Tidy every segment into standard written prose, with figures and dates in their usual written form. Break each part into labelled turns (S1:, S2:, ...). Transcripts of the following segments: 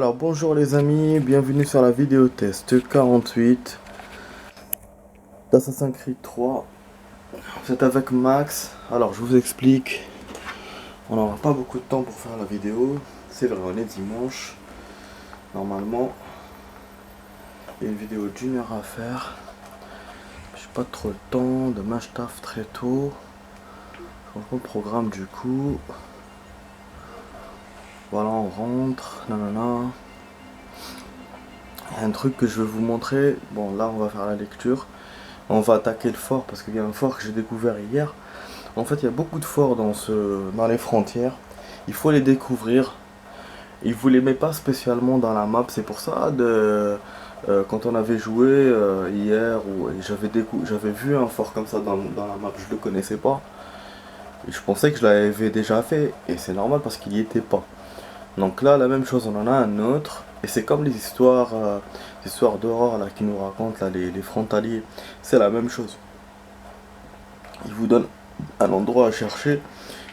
S1: Alors bonjour les amis, bienvenue sur la vidéo test 48 d'Assassin's Creed 3. C'est avec Max. Alors je vous explique, on n'aura pas beaucoup de temps pour faire la vidéo. C'est vrai, on est dimanche. Normalement, il y a une vidéo d'1 heure à faire. J'ai pas trop le temps, demain je taffe très tôt. Je reprends le programme du coup. Voilà, on rentre, nanana. Il y a un truc que je vais vous montrer. Bon, là on va faire la lecture. On va attaquer le fort parce qu'il y a un fort que j'ai découvert hier. En fait, il y a beaucoup de forts dans les frontières. Il faut les découvrir. Ils vous les met pas spécialement dans la map. C'est pour ça quand on avait joué hier, j'avais vu un fort comme ça dans la map. Je le connaissais pas. Et je pensais que je l'avais déjà fait. Et c'est normal parce qu'il y était pas. Donc là, la même chose, on en a un autre. Et c'est comme les histoires d'horreur là qui nous racontent là, les frontaliers. C'est la même chose. Ils vous donnent un endroit à chercher,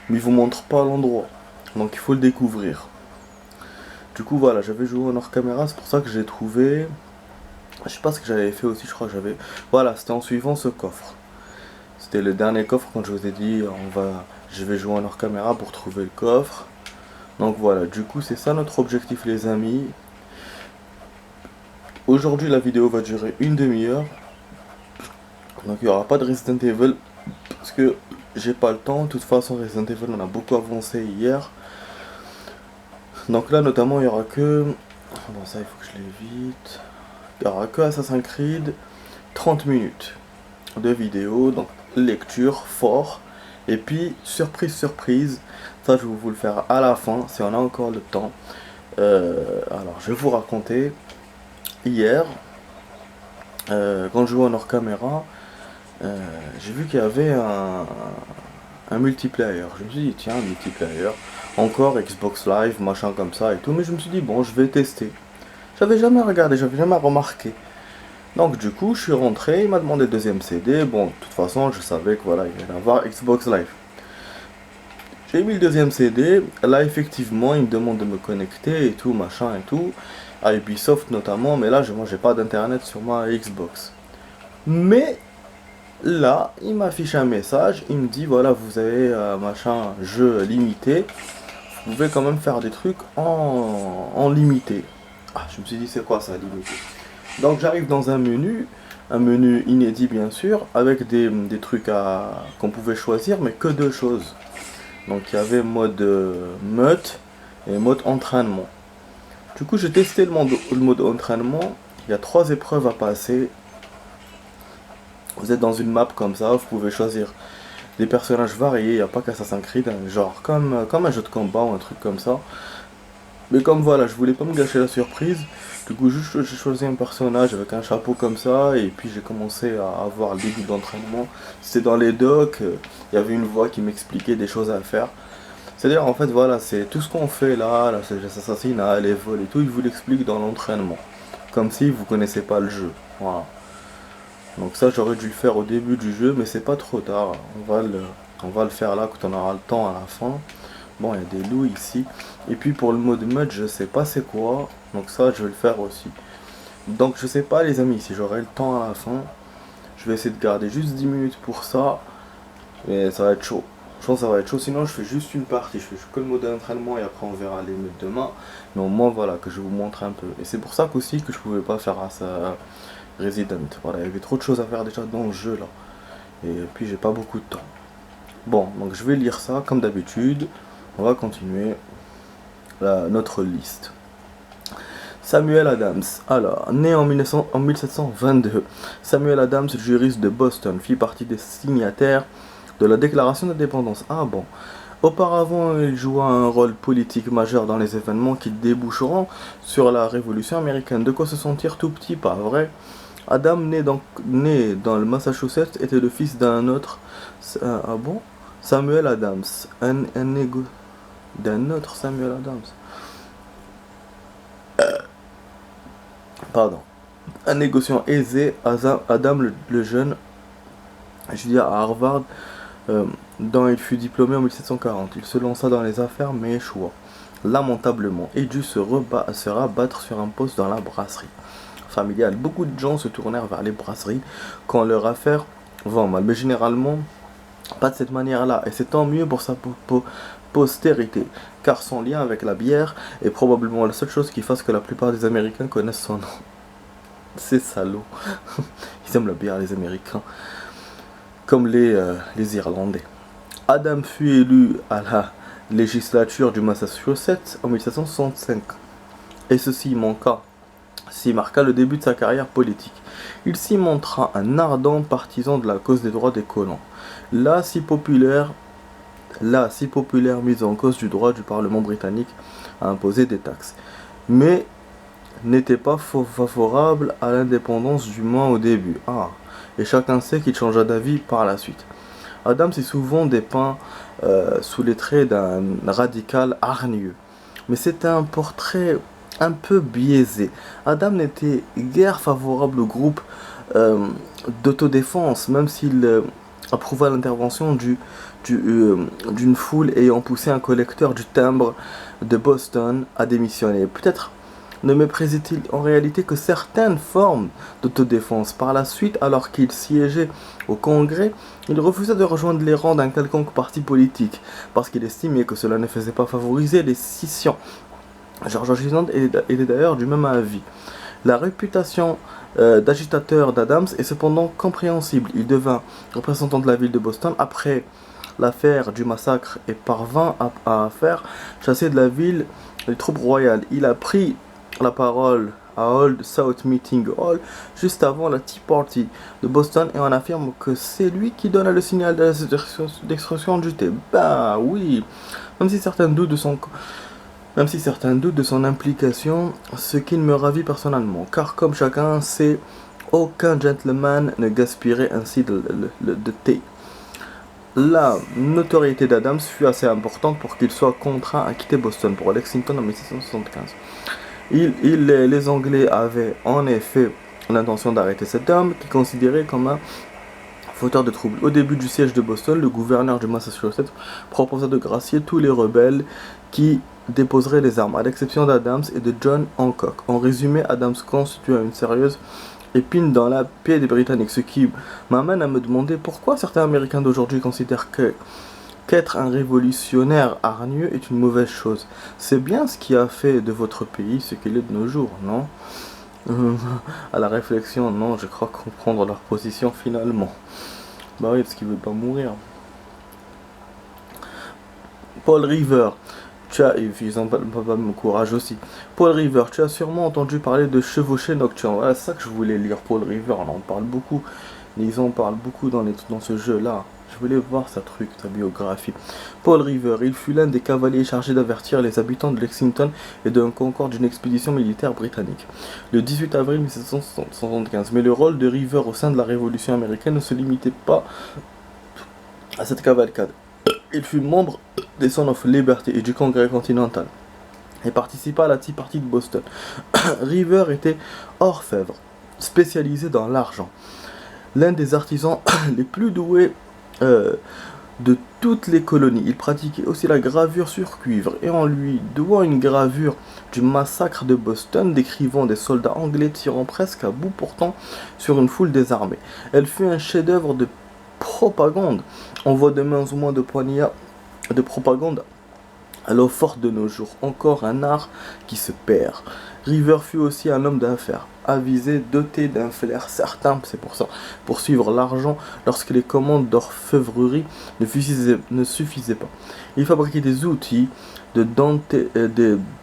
S1: mais ils vous montrent pas l'endroit. Donc il faut le découvrir. Du coup voilà, j'avais joué en hors caméra, c'est pour ça que j'ai trouvé. Je sais pas ce que j'avais fait aussi, je crois que j'avais. Voilà, c'était en suivant ce coffre. C'était le dernier coffre quand je vous ai dit je vais jouer en hors caméra pour trouver le coffre. Donc voilà, du coup c'est ça notre objectif les amis. Aujourd'hui la vidéo va durer une demi-heure. Donc il n'y aura pas de Resident Evil parce que j'ai pas le temps. De toute façon Resident Evil on a beaucoup avancé hier. Donc là notamment il y aura que. Bon ça il faut que je l'évite. Il y aura que Assassin's Creed 30 minutes de vidéo. Donc lecture, fort. Et puis surprise, ça je vais vous le faire à la fin si on a encore le temps. Alors je vais vous raconter. Hier, quand je jouais en hors caméra, j'ai vu qu'il y avait un multiplayer. Je me suis dit tiens, un multiplayer, encore Xbox Live, machin comme ça et tout. Mais je me suis dit bon, je vais tester. J'avais jamais regardé, j'avais jamais remarqué. Donc du coup, je suis rentré, il m'a demandé le deuxième CD. Bon, de toute façon, je savais que voilà, il allait avoir Xbox Live. J'ai mis le deuxième CD. Là, effectivement, il me demande de me connecter et tout, machin et tout. À Ubisoft notamment, mais là, moi, j'ai pas d'internet sur ma Xbox. Mais là, il m'affiche un message, il me dit voilà, vous avez machin jeu limité, vous pouvez quand même faire des trucs en limité. Ah, je me suis dit c'est quoi ça limité? Donc j'arrive dans un menu inédit bien sûr, avec des trucs qu'on pouvait choisir, mais que deux choses. Donc il y avait mode meute et mode entraînement. Du coup j'ai testé le mode entraînement, il y a 3 épreuves à passer. Vous êtes dans une map comme ça, vous pouvez choisir des personnages variés, il n'y a pas qu'Assassin's Creed, hein, genre comme un jeu de combat ou un truc comme ça. Mais comme voilà, je voulais pas me gâcher la surprise, du coup juste j'ai choisi un personnage avec un chapeau comme ça, et puis j'ai commencé à avoir le début d'entraînement. C'était dans les docs, il y avait une voix qui m'expliquait des choses à faire. C'est-à-dire en fait voilà, c'est tout ce qu'on fait là c'est les assassinats, les vols et tout, il vous l'explique dans l'entraînement. Comme si vous connaissez pas le jeu. Voilà. Donc ça j'aurais dû le faire au début du jeu, mais c'est pas trop tard. On va le faire là quand on aura le temps à la fin. Bon, il y a des loups ici. Et puis pour le mode mode, je sais pas c'est quoi. Donc ça je vais le faire aussi. Donc je sais pas les amis, si j'aurai le temps à la fin. Je vais essayer de garder juste 10 minutes pour ça. Mais ça va être chaud. Je pense que ça va être chaud, sinon je fais juste une partie. Je fais que le mode d'entraînement et après on verra les modes demain. Mais au moins voilà, que je vous montre un peu. Et c'est pour ça qu'aussi que je pouvais pas faire ça. Resident. Voilà, il y avait trop de choses à faire déjà dans le jeu là. Et puis j'ai pas beaucoup de temps. Bon, donc je vais lire ça comme d'habitude. On va continuer notre liste. Samuel Adams. Alors, né en 1722, Samuel Adams, juriste de Boston, fit partie des signataires de la Déclaration d'indépendance. Ah bon. Auparavant, il joua un rôle politique majeur dans les événements qui déboucheront sur la Révolution américaine. De quoi se sentir tout petit, pas vrai? Adam, né dans le Massachusetts, était le fils d'un autre. Ah bon? Samuel Adams. D'un autre Samuel Adams. Pardon. Un négociant aisé, Adam le jeune, étudia à Harvard, dont il fut diplômé en 1740. Il se lança dans les affaires mais échoua. lamentablement et dut se rabattre sur un poste dans la brasserie familiale. Beaucoup de gens se tournèrent vers les brasseries quand leur affaire va mal, mais généralement pas de cette manière-là, et c'est tant mieux pour sa postérité, car son lien avec la bière est probablement la seule chose qui fasse que la plupart des Américains connaissent son nom. C'est salaud. Ils aiment la bière, les Américains, comme les Irlandais. Adam fut élu à la législature du Massachusetts en 1765, et ceci marqua le début de sa carrière politique. Il s'y montra un ardent partisan de la cause des droits des colons, là si populaire mise en cause du droit du Parlement britannique à imposer des taxes, mais n'était pas favorable à l'indépendance du moins au début. Et chacun sait qu'il changea d'avis par la suite. Adams est souvent dépeint sous les traits d'un radical hargneux, mais c'est un portrait un peu biaisé. Adam n'était guère favorable au groupe d'autodéfense, même s'il approuva l'intervention d'une foule ayant poussé un collecteur du timbre de Boston à démissionner. Peut-être ne méprisait-il en réalité que certaines formes d'autodéfense. Par la suite, alors qu'il siégeait au Congrès, il refusa de rejoindre les rangs d'un quelconque parti politique, parce qu'il estimait que cela ne faisait pas favoriser les scissions. George Washington était d'ailleurs du même avis. La réputation d'agitateur d'Adams est cependant compréhensible. Il devint représentant de la ville de Boston après l'affaire du massacre et parvint à faire chasser de la ville les troupes royales. Il a pris la parole à Old South Meeting Hall juste avant la Tea Party de Boston et on affirme que c'est lui qui donna le signal d'extraction du thé. Bah oui, même si certains doutent de son implication, ce qui me ravit personnellement, car comme chacun sait, aucun gentleman ne gaspillerait ainsi de thé. La notoriété d'Adams fut assez importante pour qu'il soit contraint à quitter Boston pour Lexington en 1775. Les Anglais avaient en effet l'intention d'arrêter cet homme, qui considéré comme un fauteur de troubles. Au début du siège de Boston, le gouverneur du Massachusetts proposa de gracier tous les rebelles qui déposeraient les armes, à l'exception d'Adams et de John Hancock. En résumé, Adams constitua une sérieuse épine dans la pied des Britanniques, ce qui m'amène à me demander pourquoi certains Américains d'aujourd'hui considèrent qu'être un révolutionnaire hargneux est une mauvaise chose. C'est bien ce qui a fait de votre pays ce qu'il est de nos jours, non? À la réflexion, non, je crois comprendre leur position finalement. Bah oui, parce qu'ils veulent pas mourir. Paul River, ils ont pas de courage aussi. Paul River, tu as sûrement entendu parler de chevauchée nocturne. Voilà, c'est ça que je voulais lire, Paul River, on en parle beaucoup. Ils en parlent beaucoup dans ce jeu-là. Je voulais voir sa biographie. Paul River, il fut l'un des cavaliers chargés d'avertir les habitants de Lexington et de Concord d'une expédition militaire britannique, le 18 avril 1775. Mais le rôle de River au sein de la Révolution américaine ne se limitait pas à cette cavalcade. Il fut membre des Sons of Liberty et du Congrès continental et participa à la Tea Party de Boston. River était orfèvre, spécialisé dans l'argent. L'un des artisans les plus doués de toutes les colonies. Il pratiquait aussi la gravure sur cuivre et on lui doit une gravure du massacre de Boston décrivant des soldats anglais tirant presque à bout portant sur une foule désarmée. Elle fut un chef-d'œuvre de propagande. On voit de moins en moins de poignards de propagande à l'eau forte de nos jours, encore un art qui se perd. River fut aussi un homme d'affaires, avisé, doté d'un flair certain, c'est pour ça, pour suivre l'argent lorsque les commandes d'orfèvrerie ne suffisaient pas. Il fabriquait des outils de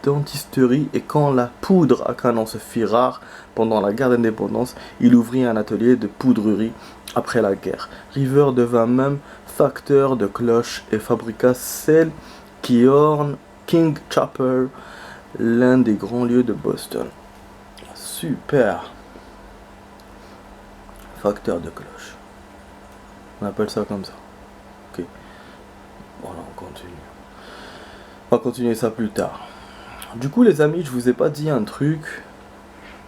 S1: dentisterie et quand la poudre à canon se fit rare pendant la guerre d'indépendance, il ouvrit un atelier de poudrerie après la guerre. River devint même facteur de cloches et fabriqua celle qui orne King Chapel, l'un des grands lieux de Boston. Super. Facteur de cloches. On appelle ça comme ça. Ok. Voilà, on continue. On va continuer ça plus tard. Du coup, les amis, je vous ai pas dit un truc.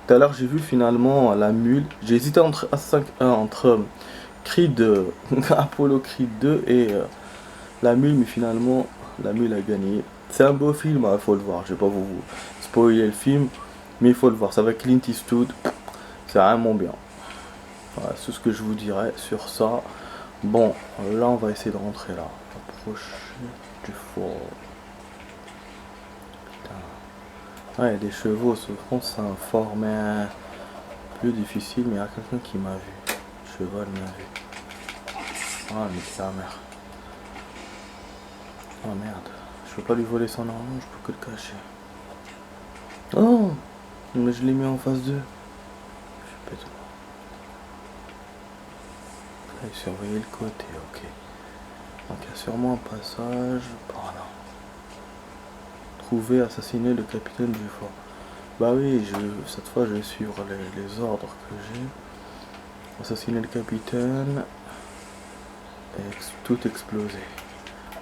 S1: Tout à l'heure, j'ai vu finalement la mule. J'ai hésité entre Creed Apollo Creed 2 et la mule, mais finalement, la mule a gagné. C'est un beau film, il faut le voir. Je vais pas vous spoiler le film, mais il faut le voir. C'est avec Clint Eastwood. C'est vraiment bien. Voilà, c'est ce que je vous dirais sur ça. Bon, là, on va essayer de rentrer là. Approcher du fort. Putain. Ouais, des chevaux, je pense c'est un fort, mais plus difficile. Mais il y a quelqu'un qui m'a vu. Le cheval m'a vu. Ah, mais c'est la mère. Oh merde. Je peux pas lui voler son argent, je peux que le cacher. Oh, mais je l'ai mis en face d'eux. Je pète. Allez, surveiller le côté, ok. Donc il y a sûrement un passage par là. Trouver, assassiner le capitaine du fort. Bah oui, cette fois je vais suivre les ordres que j'ai. Assassiner le capitaine. Et tout exploser.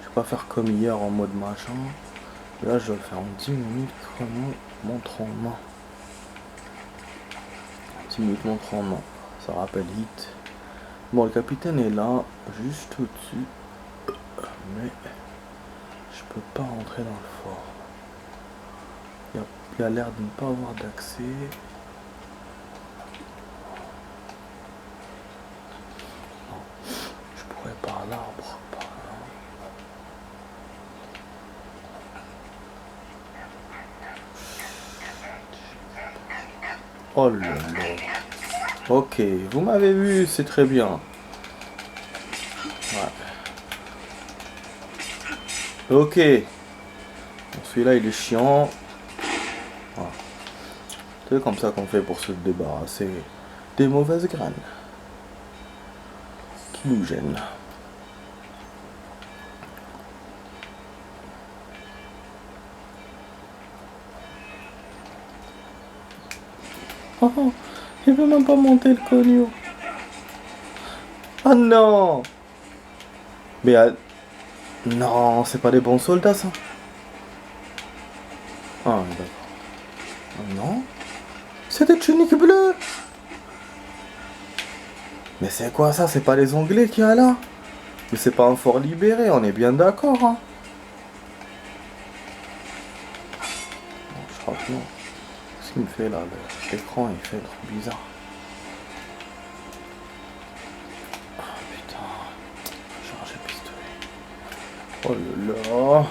S1: Je vais pas faire comme hier en mode machin. Là je dois le faire en 10 minutes chrono, montre en main. 10 minutes montre en main. Ça rappelle hit. Bon, le capitaine est là, juste au-dessus. Mais je peux pas rentrer dans le fort. Il a l'air de ne pas avoir d'accès. Je pourrais par l'arbre, par là. Oh là là. Ok, vous m'avez vu, c'est très bien. Ouais. Ok. Bon, celui-là, il est chiant. Voilà. C'est comme ça qu'on fait pour se débarrasser des mauvaises graines qui nous gênent. Oh, il veut même pas monter le cognou. Ah non. Mais non, c'est pas des bons soldats ça. Ah d'accord. Ah, non. C'est des tuniques bleues. Mais c'est quoi ça? C'est pas les Anglais qu'il y a là? Mais c'est pas un fort libéré, on est bien d'accord, hein? Non, je crois que non. Qu'est-ce qu'il me fait là? L'écran il fait trop bizarre. Ah putain. Charger pistolet. Oh là là.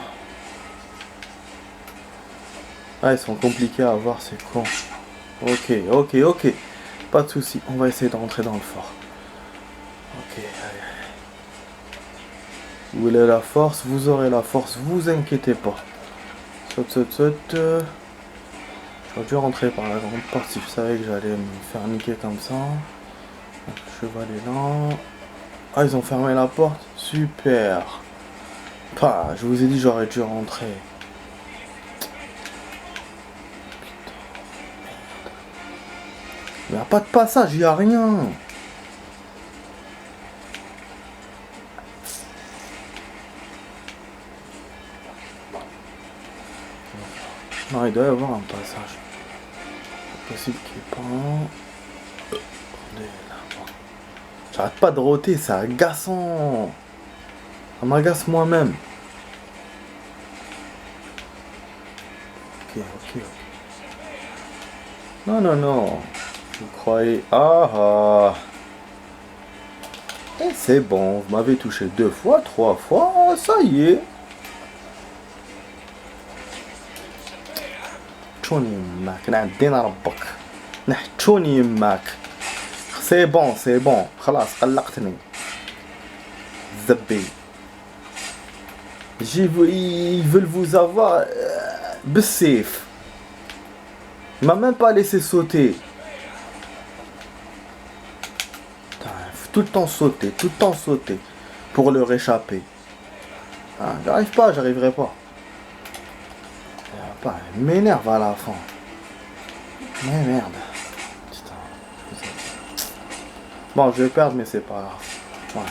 S1: Ah, ils sont compliqués à avoir, ces cons. Ok. Pas de soucis, on va essayer de rentrer dans le fort. Ok, allez. Où est la force? Vous aurez la force, vous inquiétez pas. Saute. J'aurais dû rentrer par la grande porte si je savais que j'allais me faire niquer comme ça. Donc, le cheval est là. Ah, ils ont fermé la porte? Super. Pas, je vous ai dit j'aurais dû rentrer. Il n'y a pas de passage, il n'y a rien. Non, il doit y avoir un passage. C'est possible qu'il n'y ait pas un. J'arrête pas de roter, c'est agaçant. Ça m'agace moi-même. Ok. Non. Vous croyez... Ah. Et c'est bon, vous m'avez touché 2 fois, 3 fois, ça y est. تشوني يماك نعدين ربك نحتوني يماك سي بون خلاص قلقتني زبي ils veulent vous avoir بالسيف. Il m'a même pas laissé sauter. Tout le temps sauter pour leur échapper. Ah, j'arriverai pas. Il m'énerve à la fin. Mais merde. Putain. Bon, je vais perdre, mais c'est pas grave. Ouais.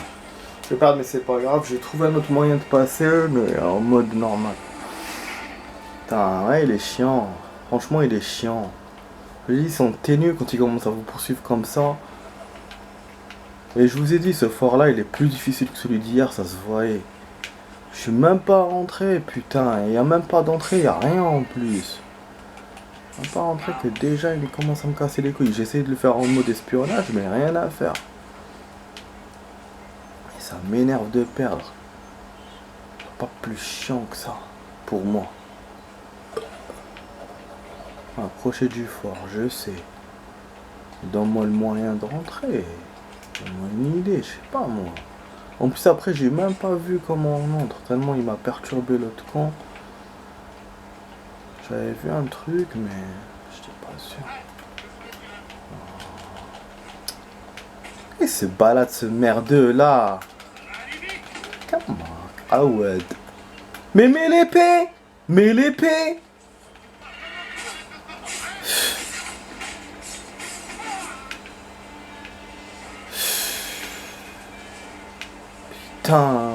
S1: Je vais perdre, mais c'est pas grave. J'ai trouvé un autre moyen de passer, mais en mode normal. Putain, ouais, il est chiant. Franchement, il est chiant. Ils sont ténus quand ils commencent à vous poursuivre comme ça. Et je vous ai dit, ce fort-là, il est plus difficile que celui d'hier, ça se voyait. Je suis même pas rentré, putain. Il y a même pas d'entrée, il y a rien en plus. Même pas rentré que déjà il commence à me casser les couilles. J'essaie de le faire en mode espionnage, mais rien à faire. Et ça m'énerve de perdre. Pas plus chiant que ça, pour moi. Approcher du fort, je sais. Donne-moi le moyen de rentrer. Donne-moi une idée, je sais pas moi. En plus après j'ai même pas vu comment on entre, tellement il m'a perturbé l'autre con. J'avais vu un truc mais j'étais pas sûr. Et ce balade ce merdeux là. Comment? Ah ouais. Mais mets l'épée. Mets l'épée. Putain.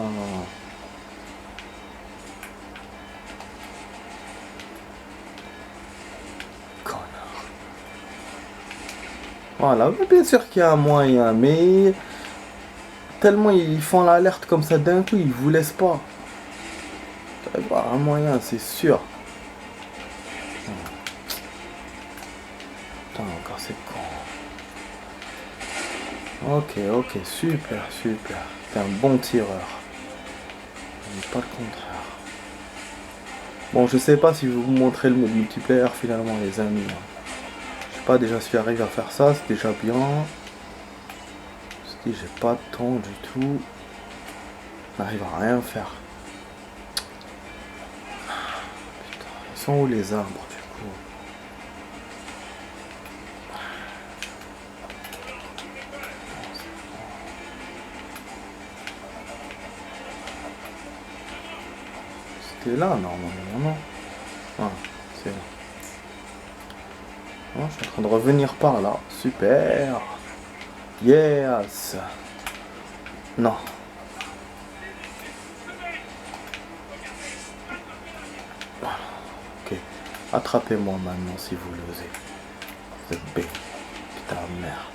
S1: Voilà, bien sûr qu'il y a un moyen, mais tellement ils font l'alerte comme ça d'un coup, ils vous laissent pas. Il doit y avoir un moyen, c'est sûr. Putain, encore c'est con. Ok, super. T'es un bon tireur. Mais pas le contraire. Bon, je sais pas si je vais vous montrer le mode multiplayer finalement, les amis. Je sais pas déjà si j'arrive à faire ça, c'est déjà bien. Si j'ai pas de temps du tout, on n'arrive à rien faire. Putain, ils sont où les arbres du coup? C'était là normalement, non? Ah, c'est là. Oh, je suis en train de revenir par là. Super. Yes. Non. Voilà. Ok. Attrapez-moi maintenant si vous l'osez. The B. Putain de merde.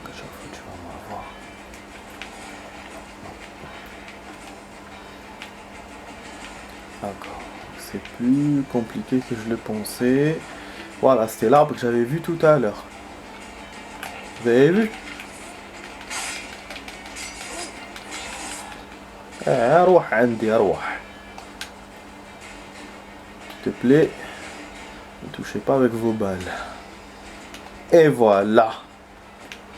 S1: Donc à chaque fois tu vas m'avoir. D'accord. C'est plus compliqué que je le pensais. Voilà, c'était l'arbre que j'avais vu tout à l'heure. Vous avez vu? اروح عندي اروح. S'il te plaît, ne touchez pas avec vos balles. Et voilà.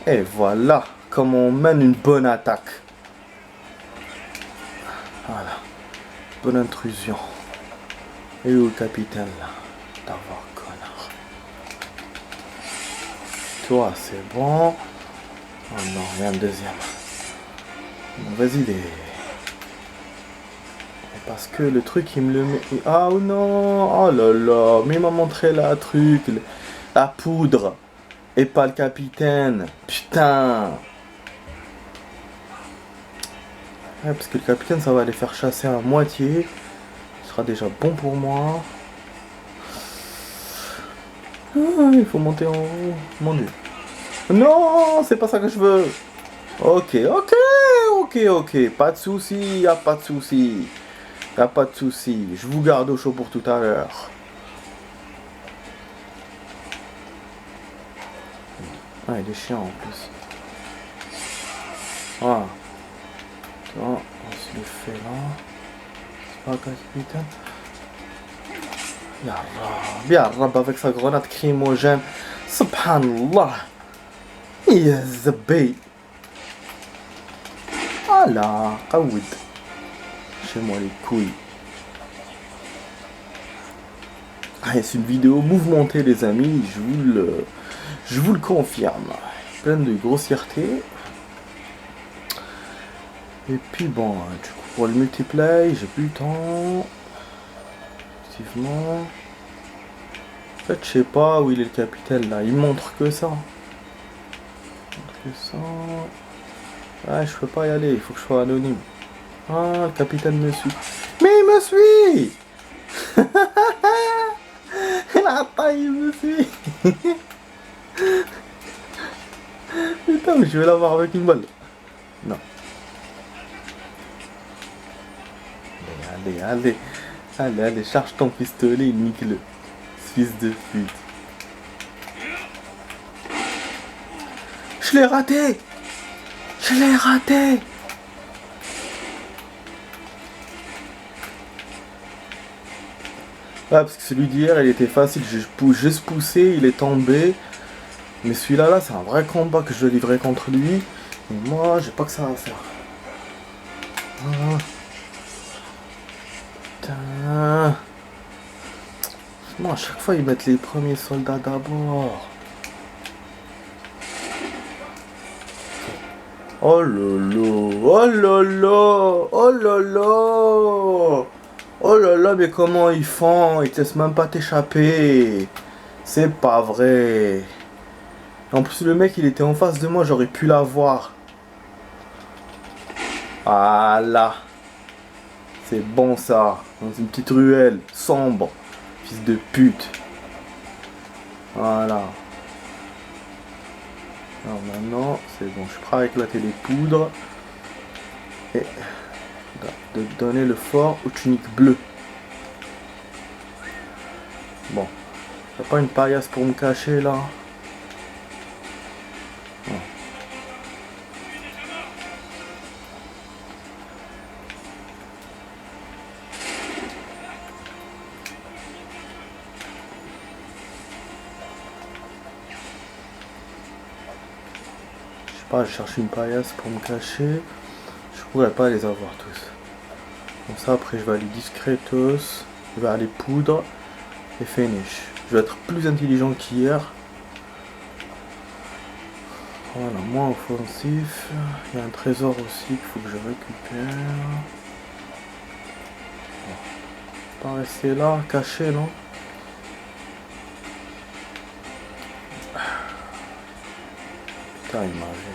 S1: Et voilà comment on mène une bonne attaque. Voilà. Bonne intrusion. Et où le capitaine là? D'avoir connard. Toi c'est bon. Oh non, il y a un deuxième. Mauvaise idée. Parce que le truc il me le met. Ah oh non. Oh là là. Mais il m'a montré la truc. La poudre. Et pas le capitaine. Putain. Ouais, parce que le capitaine ça va les faire chasser à moitié. Ce sera déjà bon pour moi. Ah, il faut monter en haut. Mon dieu. Non, c'est pas ça que je veux. Ok. Pas de soucis, y a pas de soucis. Y a pas de soucis. Je vous garde au chaud pour tout à l'heure. Ah, il est chiant en plus. Voilà. On se le fait là. C'est pas le capitaine. Ya Rab avec sa grenade crimogène. Subhanallah. Ya Zabbi. Voilà. Aoud. Chez moi les couilles. Ah, c'est une vidéo mouvementée les amis. Je vous le confirme. Pleine de grossièreté. Et puis bon, du coup pour le multiplay, j'ai plus le temps. Effectivement. En fait, je sais pas où il est le capitaine là. Il montre que ça. Ah, je peux pas y aller. Il faut que je sois anonyme. Ah, le capitaine me suit. Mais il me suit. Il me suit. Putain, mais je vais l'avoir avec une balle. Non. Allez, charge ton pistolet et nique-le. Fils de pute. Je l'ai raté. Ouais, parce que celui d'hier, il était facile. J'ai juste poussé, il est tombé. Mais celui-là, là, c'est un vrai combat que je dois livrer contre lui. Et moi, j'ai pas que ça à faire. Ah. Putain. Moi, à chaque fois, ils mettent les premiers soldats d'abord. Oh lolo, oh lolo, oh lolo. Oh là là, mais comment ils font? Ils te laissent même pas t'échapper. C'est pas vrai. En plus, le mec, il était en face de moi, j'aurais pu l'avoir. Voilà. C'est bon ça. Dans une petite ruelle sombre. Fils de pute. Voilà. Alors maintenant, c'est bon. Je suis prêt à éclater les poudres. Et de donner le fort aux tuniques bleues. Bon. Y'a pas une paillasse pour me cacher là? Non. Je sais pas, je cherche une paillasse pour me cacher. Je pourrais pas les avoir tous. Comme ça, après, je vais aller discretos. Je vais aller poudre et finish. Je vais être plus intelligent qu'hier. Voilà, moins offensif. Il y a un trésor aussi qu'il faut que je récupère. Bon. Pas rester là, caché, non? Putain, il m'a vu.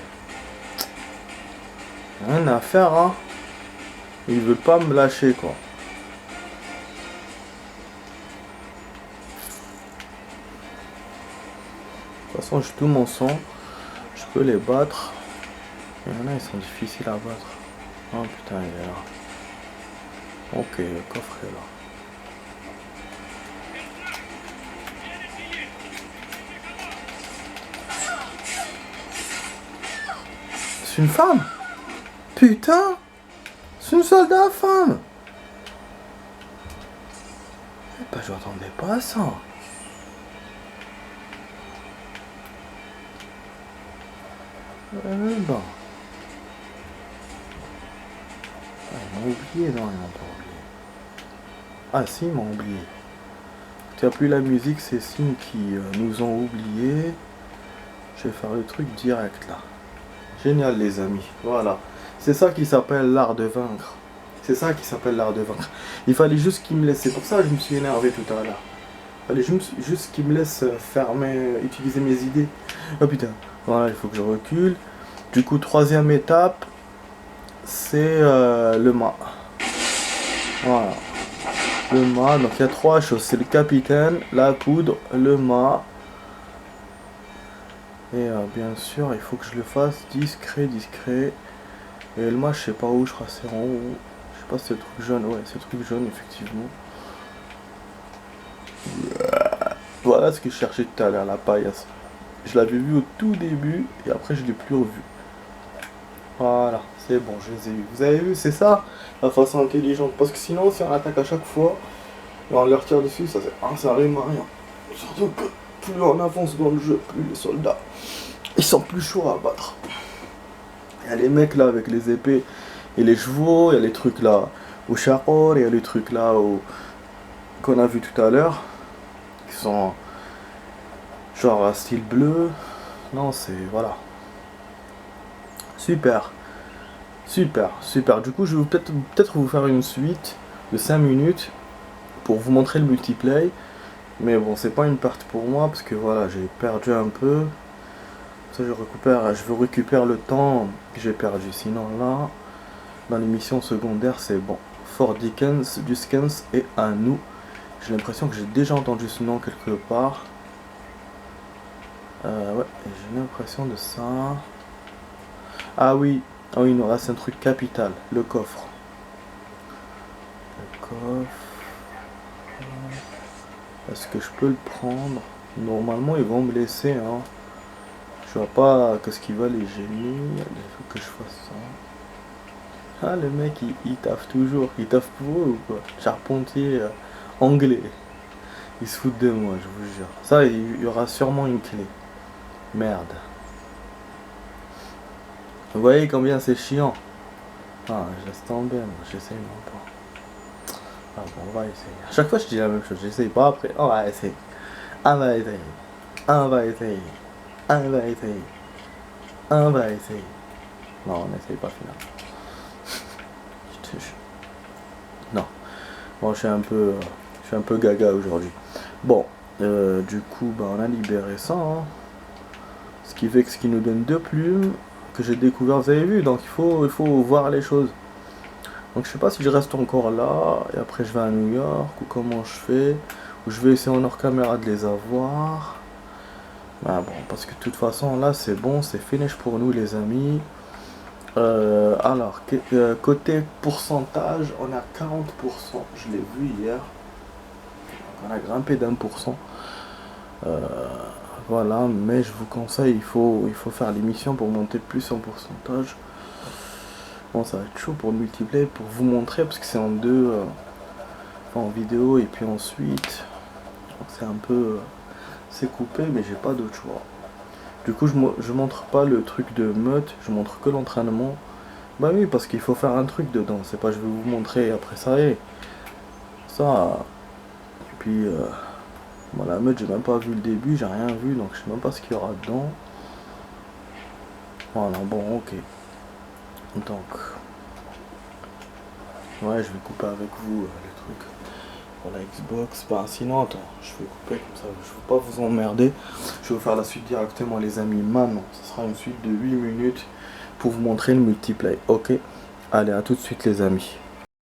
S1: Rien à faire, hein. Il veut pas me lâcher, quoi. De toute façon, j'ai tout mon sang. Je peux les battre. Il y en a, ils sont difficiles à battre. Oh putain, il est là. Ok, le coffre est là. C'est une femme? Putain! C'est une soldat femme! Eh ben, je m'attendais pas à ça. Ben. Ah, ils m'ont oublié, non, ils m'ont pas oublié. Ah si, ils m'ont oublié. Tu as plus la musique, c'est signe qui nous ont oubliés. Je vais faire le truc direct là. Génial les amis, voilà. C'est ça qui s'appelle l'art de vaincre. C'est ça qui s'appelle l'art de vaincre. Il fallait juste qu'il me laisse, c'est pour ça que je me suis énervé tout à l'heure. Il fallait juste qu'il me laisse utiliser mes idées. Oh putain, voilà, il faut que je recule. Du coup, troisième étape, c'est le mât. Voilà. Le mât, donc il y a trois choses. C'est le capitaine, la poudre, le mât. Et bien sûr, il faut que je le fasse discret. Et le mât, je sais pas où, je crois que c'est en haut. Je sais pas si c'est le truc jaune. Ouais, c'est le truc jaune, effectivement. Voilà ce que je cherchais tout à l'heure, la paillasse. Je l'avais vu au tout début et après je l'ai plus revu. Voilà, c'est bon, je les ai eu. Vous avez vu, c'est ça la façon intelligente. Parce que sinon, si on attaque à chaque fois et on leur tire dessus, ça rime à rien. Surtout que plus on avance dans le jeu, plus les soldats ils sont plus chauds à battre. Il y a les mecs là avec les épées et les chevaux, il y a les trucs là au charol, il y a les trucs là qu'on a vu tout à l'heure qui sont genre à style bleu. Non, c'est voilà. Super. Du coup, je vais peut-être vous faire une suite de 5 minutes pour vous montrer le multiplay. Mais bon, c'est pas une partie pour moi parce que voilà, j'ai perdu un peu. Ça, je veux récupérer le temps que j'ai perdu. Sinon là, dans les missions secondaires, c'est bon. Fort Dickens, Duskens et à nous. J'ai l'impression que j'ai déjà entendu ce nom quelque part. Ouais, j'ai l'impression de ça. Ah oui, il nous reste un truc capital, le coffre. Le coffre. Est-ce que je peux le prendre? Normalement ils vont me laisser, hein. Je vois pas qu'est-ce qu'ils veulent les génies. Il faut que je fasse ça. Ah, le mec il taffe toujours. Il taffe pour eux ou quoi? Charpentier anglais. Ils se foutent de moi, je vous jure. Ça, il y aura sûrement une clé. Merde. Vous voyez combien c'est chiant? Ah, je laisse tomber, moi, j'essaye même pas. Ah bon, on va essayer. À chaque fois, je dis la même chose. J'essaye pas après. On va essayer. On va essayer. On va essayer. On va essayer. On va essayer. Non, on n'essaye pas finalement. Je te jure. Non. Bon, je suis un peu gaga aujourd'hui. Bon, du coup, bah, on a libéré ça. Hein. Ce qui fait que ce qui nous donne 2 plumes que j'ai découvert, vous avez vu. Donc il faut voir les choses. Donc je sais pas si je reste encore là et après je vais à New York ou comment je fais. Ou je vais essayer en hors caméra de les avoir. Ah bon, parce que de toute façon là c'est bon, c'est finish pour nous les amis. Alors, côté pourcentage, on a 40%, je l'ai vu hier. On a grimpé d'1%. Voilà, mais je vous conseille, il faut faire l'émission pour monter plus en pourcentage. Bon, ça va être chaud pour le multiplayer, pour vous montrer, parce que c'est en deux, en vidéo, et puis ensuite, c'est un peu, c'est coupé, mais j'ai pas d'autre choix. Du coup, je montre pas le truc de meute, je montre que l'entraînement. Bah oui, parce qu'il faut faire un truc dedans, c'est pas je vais vous montrer et après ça y est. Ça, et puis, bon, la meute, j'ai même pas vu le début, j'ai rien vu, donc je sais même pas ce qu'il y aura dedans. Voilà, bon, ok. Donc, ouais, je vais couper avec vous les trucs pour la Xbox. Bah, sinon, attends, je vais couper comme ça, je veux pas vous emmerder. Je vais vous faire la suite directement, les amis, maintenant. Ce sera une suite de 8 minutes pour vous montrer le multiplayer. Ok, allez, à tout de suite, les amis.